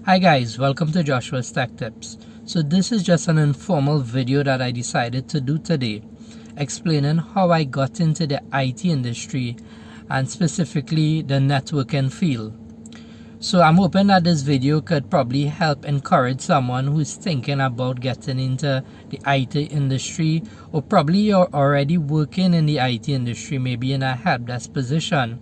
Hi guys, welcome to Joshua's Tech Tips. So this is just an informal video that I decided to do today, explaining how I got into the IT industry and specifically the networking field. So I'm hoping that this video could probably help encourage someone who's thinking about getting into the IT industry, or probably you're already working in the IT industry, maybe in a helpdesk position,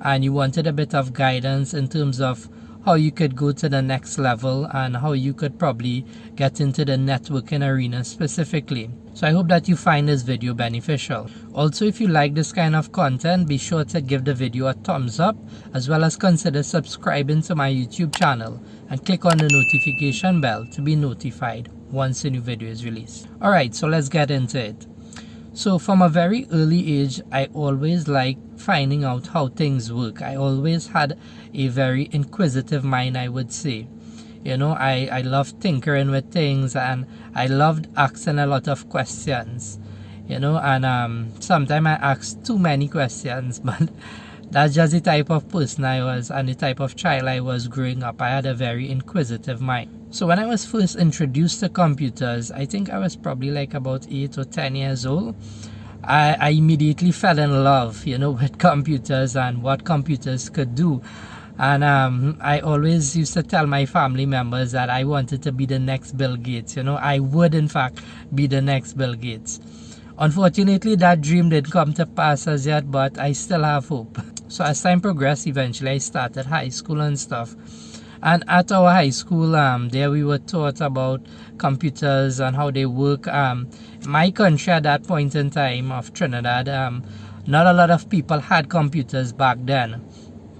and you wanted a bit of guidance in terms of how you could go to the next level and how you could probably get into the networking arena specifically. So I hope that you find this video beneficial. Also, if you like this kind of content, be sure to give the video a thumbs up, as well as consider subscribing to my YouTube channel and click on the notification bell to be notified once a new video is released. Alright, so let's get into it. So from a very early age, I always liked finding out how things work. I always had a very inquisitive mind, I would say. I loved tinkering with things, and I loved asking a lot of questions. And sometimes I asked too many questions, but that's just the type of person I was and the type of child I was growing up. I had a very inquisitive mind. So when I was first introduced to computers, I think I was probably like about 8 or 10 years old. I immediately fell in love, with computers and what computers could do. And I always used to tell my family members that I wanted to be the next Bill Gates. I would in fact be the next Bill Gates. Unfortunately, that dream didn't come to pass as yet, but I still have hope. So as time progressed, eventually I started high school and stuff. And at our high school, there we were taught about computers and how they work. My country at that point in time of Trinidad, not a lot of people had computers back then.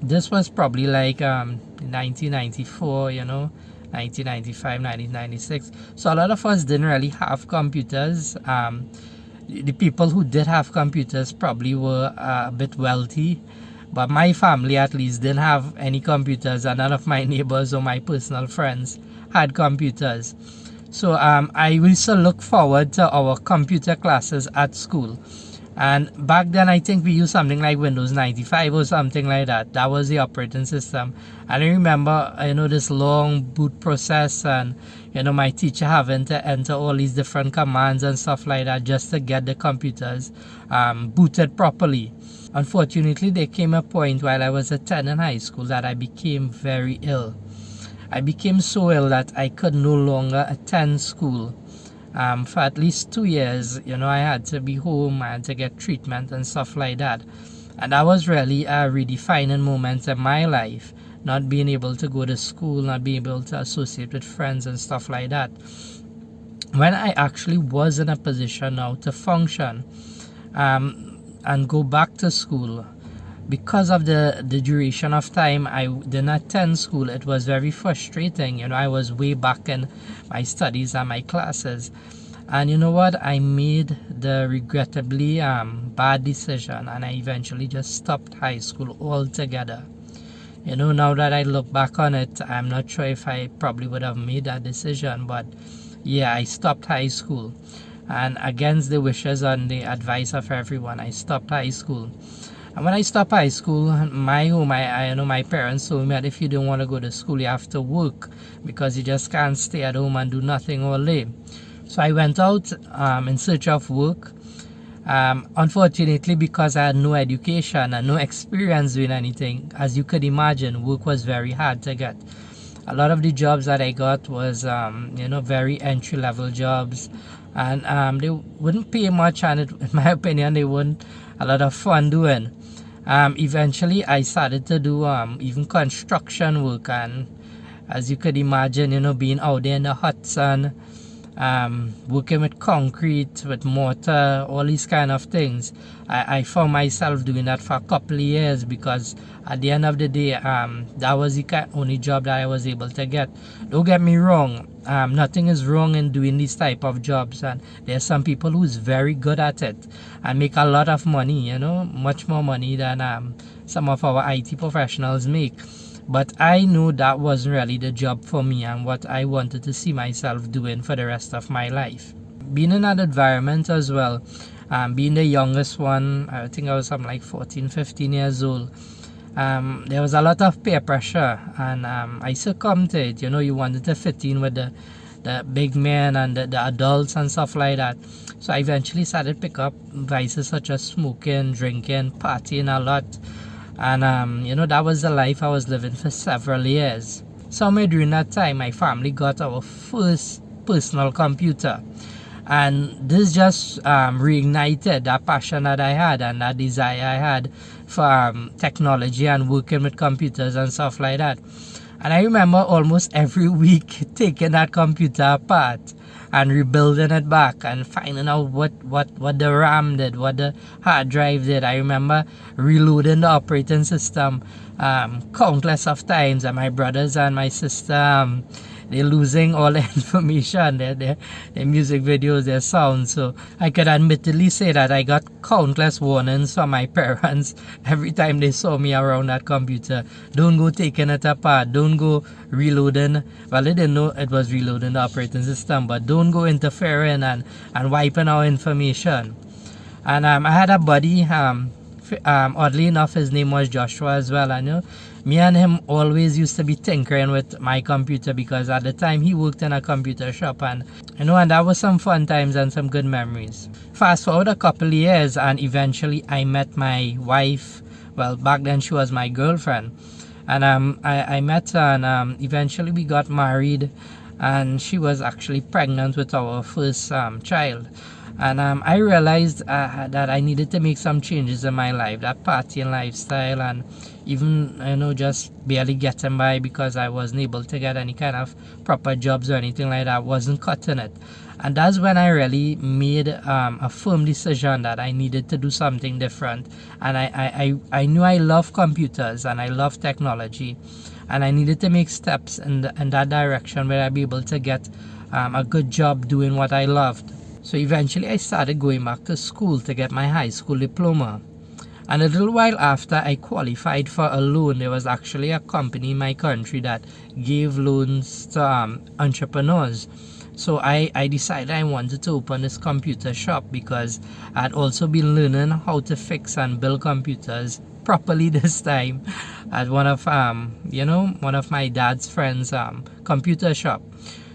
This was probably like 1994, 1995, 1996. So a lot of us didn't really have computers. The people who did have computers probably were a bit wealthy. But my family at least didn't have any computers, and none of my neighbors or my personal friends had computers. So I used to look forward to our computer classes at school. And back then I think we used something like Windows 95 or something like that. That was the operating system. And I remember, this long boot process, and my teacher having to enter all these different commands and stuff like that just to get the computers booted properly. Unfortunately, there came a point while I was attending high school that I became very ill. I became so ill that I could no longer attend school. For at least 2 years, I had to be home, I had to get treatment and stuff like that. And that was really a redefining moment in my life, not being able to go to school, not being able to associate with friends and stuff like that. When I actually was in a position now to function and go back to school, because of the duration of time I didn't attend school, it was very frustrating. I was way back in my studies and my classes. And you know what? I made the regrettably bad decision, and I eventually just stopped high school altogether. Now that I look back on it, I'm not sure if I probably would have made that decision, but yeah, I stopped high school. And against the wishes and the advice of everyone, I stopped high school. And when I stopped high school, my parents told me that if you don't want to go to school, you have to work, because you just can't stay at home and do nothing all day. So I went out in search of work. Unfortunately, because I had no education and no experience doing anything, as you could imagine, work was very hard to get. A lot of the jobs that I got was, very entry-level jobs, and they wouldn't pay much, and in my opinion, they weren't a lot of fun doing. Eventually, I started to do even construction work, and as you could imagine, being out there in the hot sun, working with concrete, with mortar, all these kind of things. I found myself doing that for a couple of years, because at the end of the day, that was the only job that I was able to get. Don't get me wrong, nothing is wrong in doing these type of jobs, and there's some people who's very good at it and make a lot of money, much more money than some of our IT professionals make. But I knew that wasn't really the job for me and what I wanted to see myself doing for the rest of my life. Being in that environment as well, being the youngest one, I think I was something like 14, 15 years old, there was a lot of peer pressure, and I succumbed to it. You wanted to fit in with the big men and the adults and stuff like that. So I eventually started to pick up vices such as smoking, drinking, partying a lot. And that was the life I was living for several years. Somewhere during that time, my family got our first personal computer. And this just reignited that passion that I had and that desire I had for technology and working with computers and stuff like that. And I remember almost every week taking that computer apart and rebuilding it back and finding out what the RAM did, what the hard drive did. I remember reloading the operating system countless of times, and my brothers and my sister, they're losing all the information, their music videos, their sounds. So I could admittedly say that I got countless warnings from my parents every time they saw me around that computer. Don't go taking it apart, don't go reloading. Well, they didn't know it was reloading the operating system, but don't go interfering and wiping our information. And I had a buddy, oddly enough, his name was Joshua as well. I know me and him always used to be tinkering with my computer, because at the time he worked in a computer shop, and and that was some fun times and some good memories. Fast forward a couple of years, and eventually I met my wife. Well, back then she was my girlfriend, and I met her, and eventually we got married, and she was actually pregnant with our first child. And I realized that I needed to make some changes in my life, that partying lifestyle, and even just barely getting by because I wasn't able to get any kind of proper jobs or anything like that, wasn't cutting it. And that's when I really made a firm decision that I needed to do something different. And I knew I love computers and I love technology, and I needed to make steps in that direction where I'd be able to get a good job doing what I loved. So eventually I started going back to school to get my high school diploma. And a little while after I qualified for a loan, there was actually a company in my country that gave loans to entrepreneurs. So I decided I wanted to open this computer shop, because I'd also been learning how to fix and build computers properly this time at one of my dad's friends' computer shop.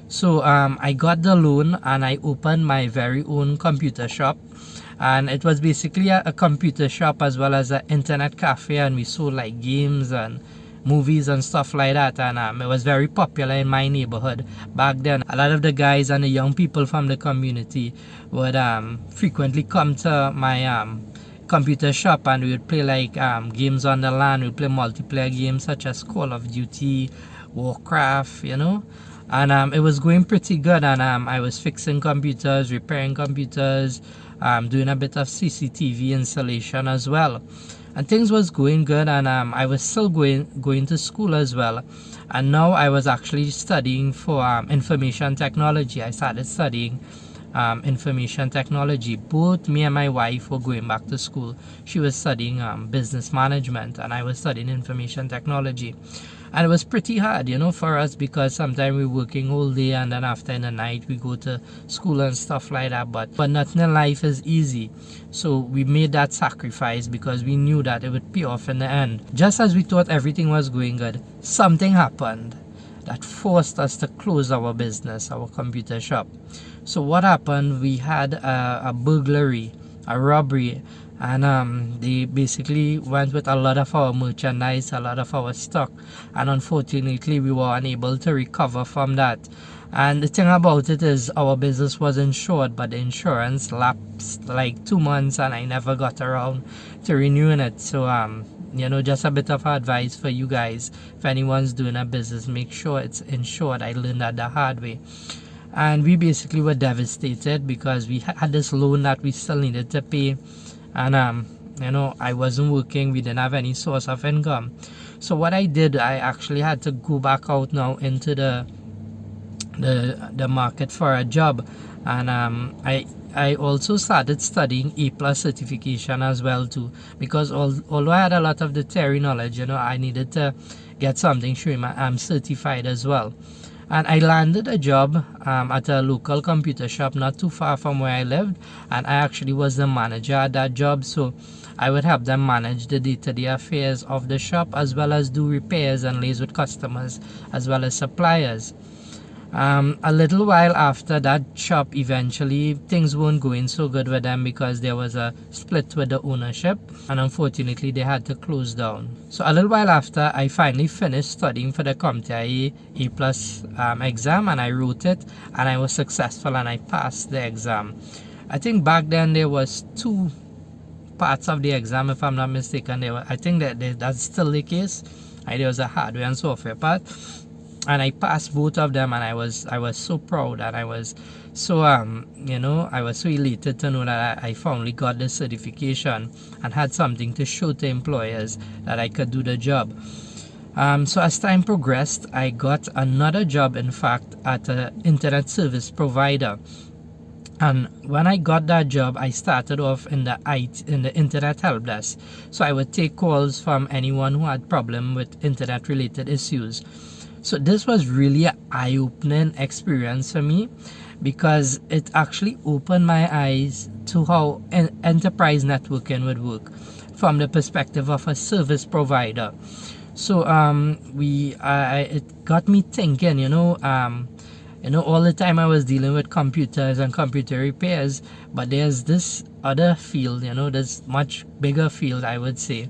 So I got the loan and I opened my very own computer shop, and it was basically a computer shop as well as an internet cafe, and we sold like games and movies and stuff like that. And it was very popular in my neighborhood back then. A lot of the guys and the young people from the community would frequently come to my computer shop, and we would play like games on the LAN. We would play multiplayer games such as Call of Duty, Warcraft, and it was going pretty good. And I was fixing computers, repairing computers, doing a bit of CCTV installation as well, and things was going good. And I was still going to school as well, and now I was actually studying for information technology. I started studying information technology. Both me and my wife were going back to school. She was studying business management, and I was studying information technology. And it was pretty hard, for us, because sometimes we're working all day, and then after in the night we go to school and stuff like that. But nothing in life is easy. So we made that sacrifice because we knew that it would pay off in the end. Just as we thought everything was going good, something happened that forced us to close our business, our computer shop. So what happened? We had a burglary, a robbery, and they basically went with a lot of our merchandise, a lot of our stock, and unfortunately we were unable to recover from that. And the thing about it is, our business was insured, but the insurance lapsed like 2 months, and I never got around to renewing it. So just a bit of advice for you guys: if anyone's doing a business, make sure it's insured. I learned that the hard way. And we basically were devastated because we had this loan that we still needed to pay. And I wasn't working, we didn't have any source of income. So what I did, I actually had to go back out now into the market for a job. And I also started studying A+ certification as well too, because although I had a lot of the theory knowledge, I needed to get something showing I'm certified as well. And I landed a job at a local computer shop not too far from where I lived, and I actually was the manager at that job. So I would help them manage the day-to-day affairs of the shop, as well as do repairs and liaise with customers as well as suppliers. A little while after that shop, eventually things weren't going so good with them because there was a split with the ownership, and unfortunately they had to close down. So a little while after, I finally finished studying for the CompTIA A plus exam, and I wrote it, and I was successful and I passed the exam. I think back then there was two parts of the exam, if I'm not mistaken. I think that's still the case. There was a hardware and software part, and I passed both of them, and I was so proud, and I was so I was so elated to know that I finally got the certification and had something to show to employers that I could do the job. So as time progressed, I got another job, in fact, at an internet service provider. And when I got that job, I started off in the internet helpdesk. So I would take calls from anyone who had problem with internet related issues. So this was really an eye-opening experience for me, because it actually opened my eyes to how enterprise networking would work from the perspective of a service provider. So it got me thinking, all the time I was dealing with computers and computer repairs, but there's this other field, this much bigger field, I would say,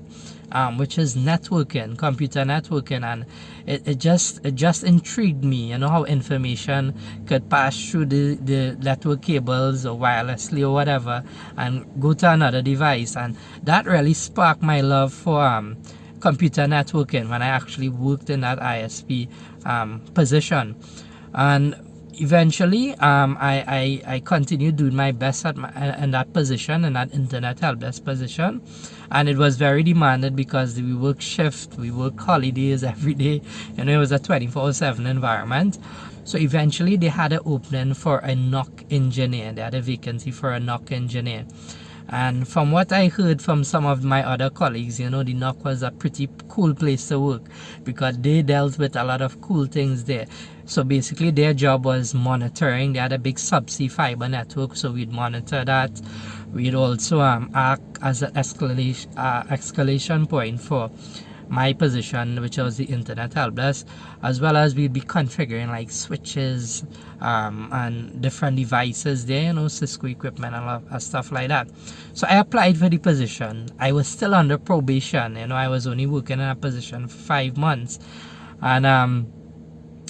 which is networking, computer networking, and it just intrigued me, how information could pass through the network cables or wirelessly or whatever and go to another device. And that really sparked my love for computer networking when I actually worked in that ISP position. And eventually I continued doing my best in that position, in that internet helpdesk position, and it was very demanded because we work shift, we work holidays every day, it was a 24/7 environment. So eventually they had an opening for a NOC engineer. They had a vacancy for a NOC engineer. And from what I heard from some of my other colleagues, the NOC was a pretty cool place to work because they dealt with a lot of cool things there. So basically their job was monitoring. They had a big subsea fiber network, so we'd monitor that. We'd also act as an escalation point for my position, which was the internet helpdesk, as well as we'd be configuring like switches and different devices there, Cisco equipment and stuff like that. So I applied for the position. I was still under probation, I was only working in a position for 5 months, and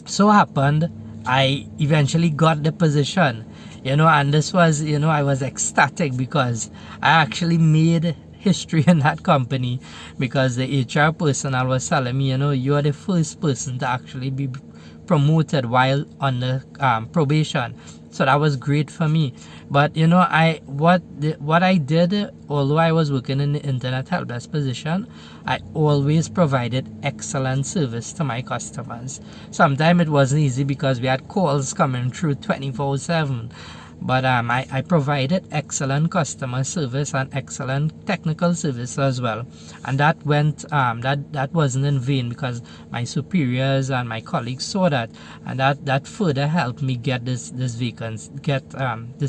so happened I eventually got the position, and this was, I was ecstatic because I actually made history in that company, because the HR personnel was telling me, you are the first person to actually be promoted while on the probation. So that was great for me. But what I did, although I was working in the internet helpdesk position, I always provided excellent service to my customers. Sometimes it wasn't easy because we had calls coming through 24/7. But I provided excellent customer service and excellent technical service as well, and that wasn't in vain, because my superiors and my colleagues saw that, and that further helped me get this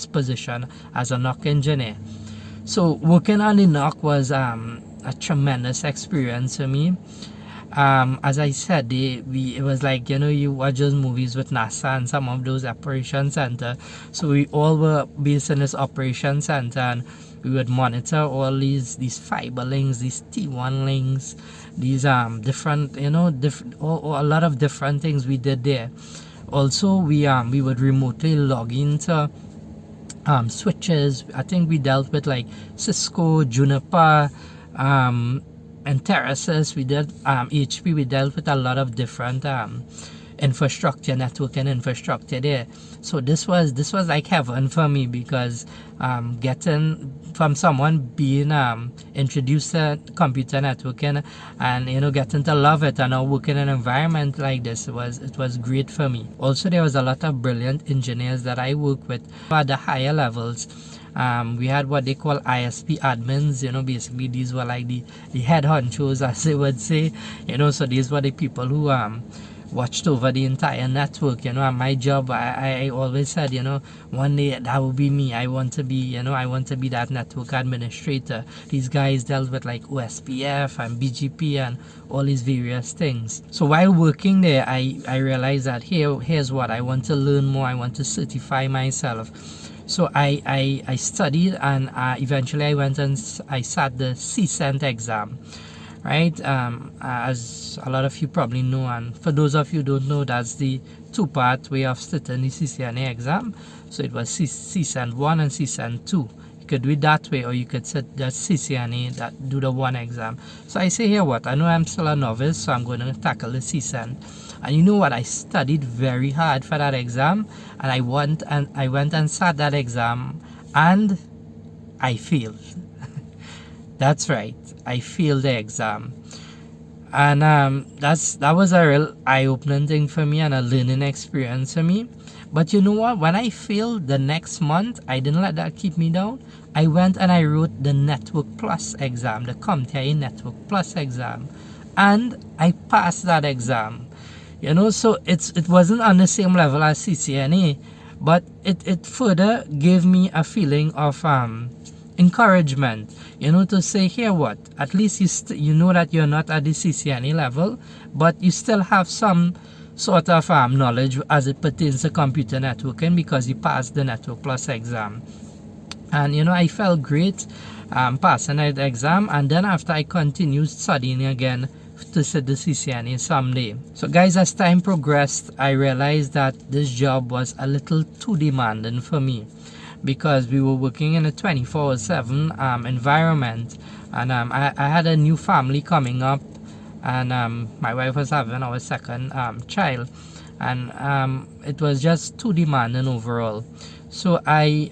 position as a NOC engineer. So working on the NOC was a tremendous experience for me. As I said, it was like, you watch those movies with NASA and some of those operation center. So we all were based in this operation center, and we would monitor all these fiber links, these T1 links, these different, a lot of different things we did there. Also, we would remotely log into switches. I think we dealt with like Cisco, Juniper, and terraces. We did HP. We dealt with a lot of different infrastructure, networking infrastructure there. So this was like heaven for me, because getting from someone being introduced to computer networking and getting to love it, and now working in an environment like this, it was great for me. Also, there was a lot of brilliant engineers that I work with at the higher levels. We had what they call ISP admins. Basically these were like the head honchos, as they would say. So these were the people who watched over the entire network, and my job, I always said, one day that will be me. I want to be that network administrator. These guys dealt with like OSPF and BGP and all these various things. So while working there, I realized that here's what I want to learn more. I want to certify myself. So I studied, and eventually I went and I sat the CCENT exam. Right, as a lot of you probably know, and for those of you who don't know, that's the two-part way of sitting the CCNA exam. So it was CCENT 1 and CCENT 2. You could do it that way, or you could sit just CCNA, that do the one exam. So I say here what, I know I'm still a novice, so I'm going to tackle the CCENT. And you know what, I studied very hard for that exam, and I went and sat that exam, and I failed. That's right, I failed the exam. And that was a real eye-opening thing for me and a learning experience for me. But you know what, when I failed the next month, I didn't let that keep me down. I went and I wrote the Network Plus exam, the CompTIA Network Plus exam, and I passed that exam. So it wasn't on the same level as CCNA, but it further gave me a feeling of encouragement, to say, here what, at least you know that you're not at the CCNA level, but you still have some sort of knowledge as it pertains to computer networking because you passed the Network Plus exam. And I felt great passing that exam, and then after I continued studying again to sit the CCNA someday. So guys, as time progressed, I realized that this job was a little too demanding for me, because we were working in a 24/7 environment, and I had a new family coming up, and my wife was having our second child, and it was just too demanding overall. So I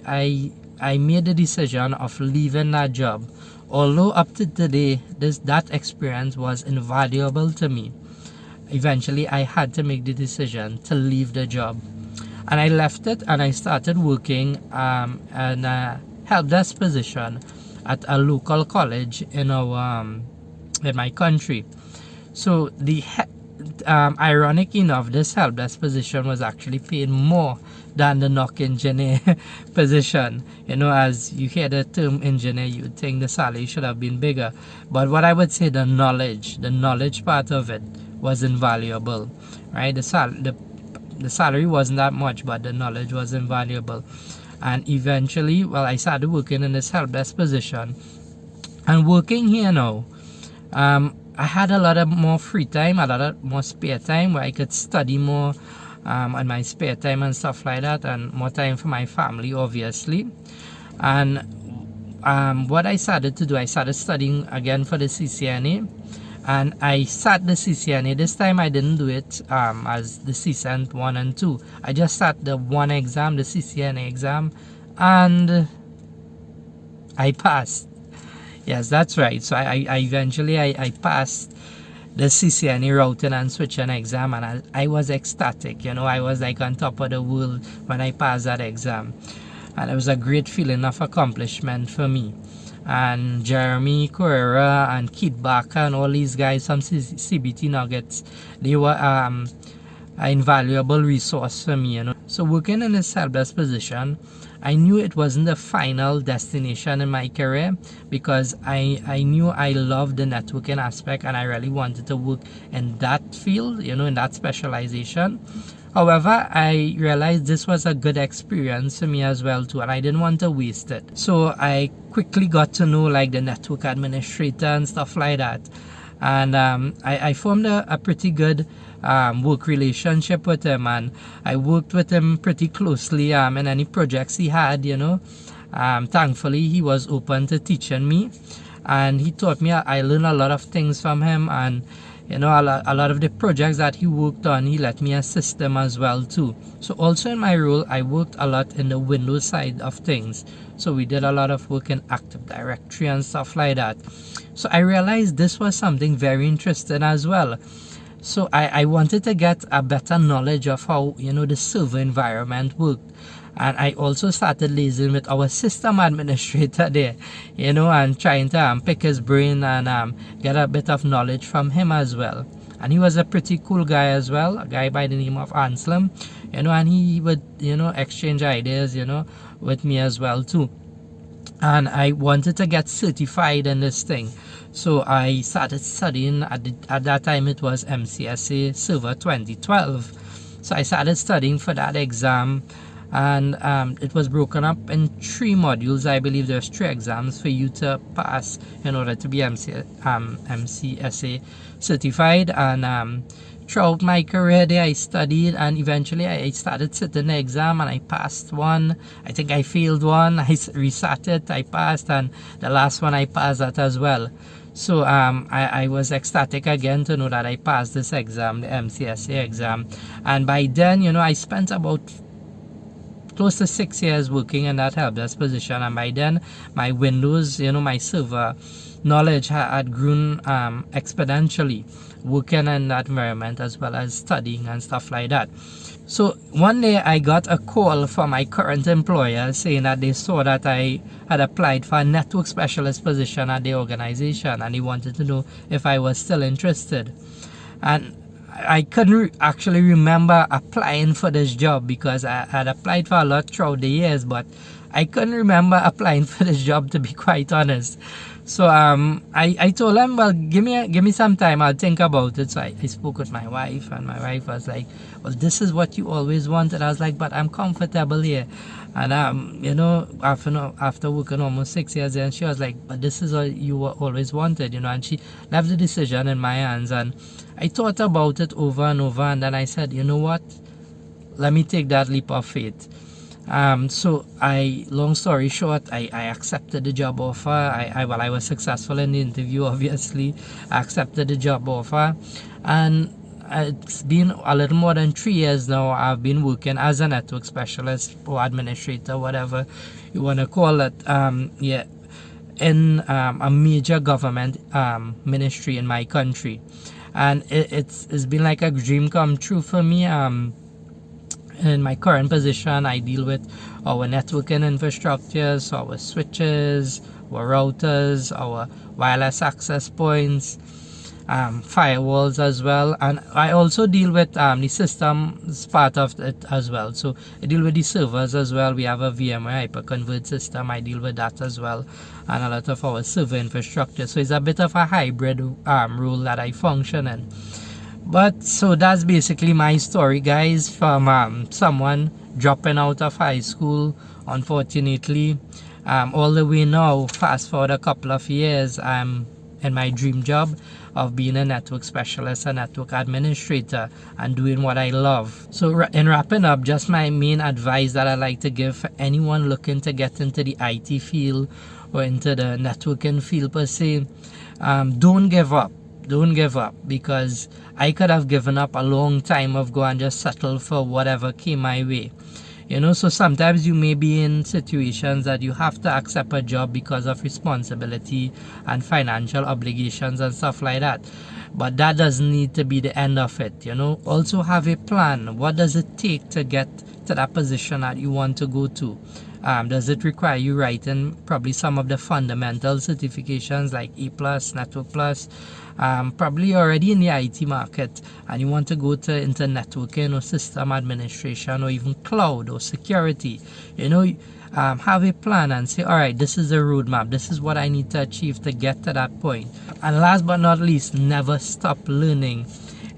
made the decision of leaving that job. Although up to today that experience was invaluable to me, eventually I had to make the decision to leave the job. And I left it, and I started working in a helpdesk position at a local college in my country. So the ironic enough, this helpdesk position was actually paid more than the NOC engineer position. As you hear the term engineer, you would think the salary should have been bigger. But what I would say, the knowledge part of it was invaluable, right? The salary wasn't that much, but the knowledge was invaluable. And eventually, I started working in this helpdesk position. And working here now, I had a lot of more free time, a lot of more spare time where I could study more on my spare time and stuff like that, and more time for my family, obviously. And what I started to do, I started studying again for the CCNA. And I sat the CCNA. This time I didn't do it as the CCENT 1 and 2. I just sat the one exam, the CCNA exam, and I passed. Yes, that's right. So I eventually passed the CCNA routing and switching exam, and I was ecstatic. I was like on top of the world when I passed that exam. And it was a great feeling of accomplishment for me. And Jeremy Correa and Keith Barker and all these guys from CBT Nuggets, they were an invaluable resource for me. So working in this helpdesk position, I knew it wasn't the final destination in my career, because I knew I loved the networking aspect and I really wanted to work in that field, in that specialization. However, I realized this was a good experience for me as well too, and I didn't want to waste it. So I quickly got to know like the network administrator and stuff like that. And I formed a pretty good work relationship with him, and I worked with him pretty closely in any projects he had, Thankfully, he was open to teaching me, and he taught me. I learned a lot of things from him, and a lot of the projects that he worked on, he let me assist them as well too. So also in my role, I worked a lot in the Windows side of things. So we did a lot of work in Active Directory and stuff like that. So I realized this was something very interesting as well. So I wanted to get a better knowledge of how, the server environment worked. And I also started liaising with our system administrator there, and trying to pick his brain and get a bit of knowledge from him as well. and he was a pretty cool guy as well, a guy by the name of Anselm, and he would, exchange ideas, with me as well too. And I wanted to get certified in this thing. So I started studying. At that time it was MCSA Server 2012. So I started studying for that exam, and it was broken up in 3 modules. I believe there's 3 exams for you to pass in order to be MCSA certified. And throughout my career there, I studied, and eventually I started sitting the exam, and I passed one. I think I failed one. I resat it, I passed, and the last one I passed that as well. So I was ecstatic again to know that I passed this exam, the MCSA exam. And by then, I spent about close to 6 years working in that helpdesk position, and by then my Windows, my server knowledge had grown exponentially, working in that environment as well as studying and stuff like that. So one day I got a call from my current employer saying that they saw that I had applied for a network specialist position at the organization, and they wanted to know if I was still interested. And I couldn't actually remember applying for this job, because I had applied for a lot throughout the years, but I couldn't remember applying for this job, to be quite honest. So I told them, well, give me some time, I'll think about it. So I spoke with my wife, and my wife was like, well, this is what you always wanted. I was like, but I'm comfortable here. And after working almost 6 years, and she was like, but this is what you always wanted, and she left the decision in my hands. And I thought about it over and over, and then I said, you know what, let me take that leap of faith. So long story short, I accepted the job offer. I was successful in the interview, obviously. I accepted the job offer, and it's been a little more than 3 years now. I've been working as a network specialist or administrator, whatever you want to call it, in a major government ministry in my country. And it's been like a dream come true for me. In my current position, I deal with our networking infrastructures, our switches, our routers, our wireless access points, firewalls as well. And I also deal with the systems part of it as well. So I deal with the servers as well. We have a VMware hyperconverged system. I deal with that as well, and a lot of our server infrastructure. So it's a bit of a hybrid role that I function in. But so that's basically my story, guys, from someone dropping out of high school, unfortunately, all the way now. Fast forward a couple of years, I'm in my dream job of being a network specialist, a network administrator, and doing what I love. So in wrapping up, just my main advice that I like to give for anyone looking to get into the IT field or into the networking field per se, don't give up. Don't give up, because I could have given up a long time ago and just settled for whatever came my way. So sometimes you may be in situations that you have to accept a job because of responsibility and financial obligations and stuff like that. But that doesn't need to be the end of it. Also have a plan. What does it take to get to that position that you want to go to? Does it require you writing probably some of the fundamental certifications like E+, Network Plus? Probably already in the IT market, and you want to go into networking or system administration or even cloud or security. Have a plan and say, all right, this is a roadmap. This is what I need to achieve to get to that point. And last but not least, never stop learning.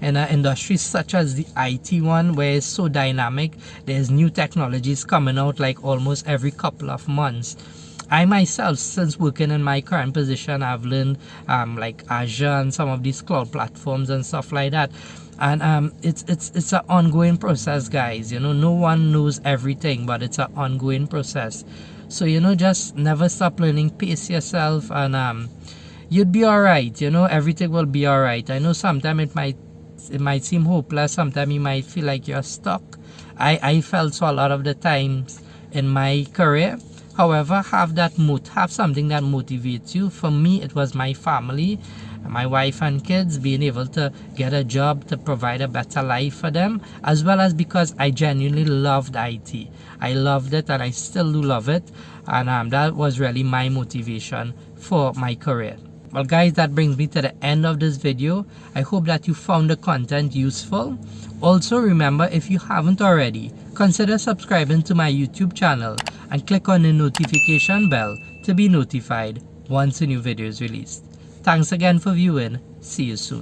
In an industry such as the IT one, where it's so dynamic, there's new technologies coming out like almost every couple of months. I myself, since working in my current position, I've learned like Azure and some of these cloud platforms and stuff like that. And it's an ongoing process, guys. No one knows everything, but it's an ongoing process. So just never stop learning. Pace yourself, and you'd be all right. Everything will be all right. I know sometimes it might seem hopeless. Sometimes you might feel like you're stuck. I felt so a lot of the times in my career. However, have something that motivates you. For me, it was my family, my wife and kids, being able to get a job to provide a better life for them, as well as because I genuinely loved IT. I loved it, and I still do love it, and that was really my motivation for my career. Well guys, that brings me to the end of this video. I hope that you found the content useful. Also remember, if you haven't already, consider subscribing to my YouTube channel and click on the notification bell to be notified once a new video is released. Thanks again for viewing. See you soon.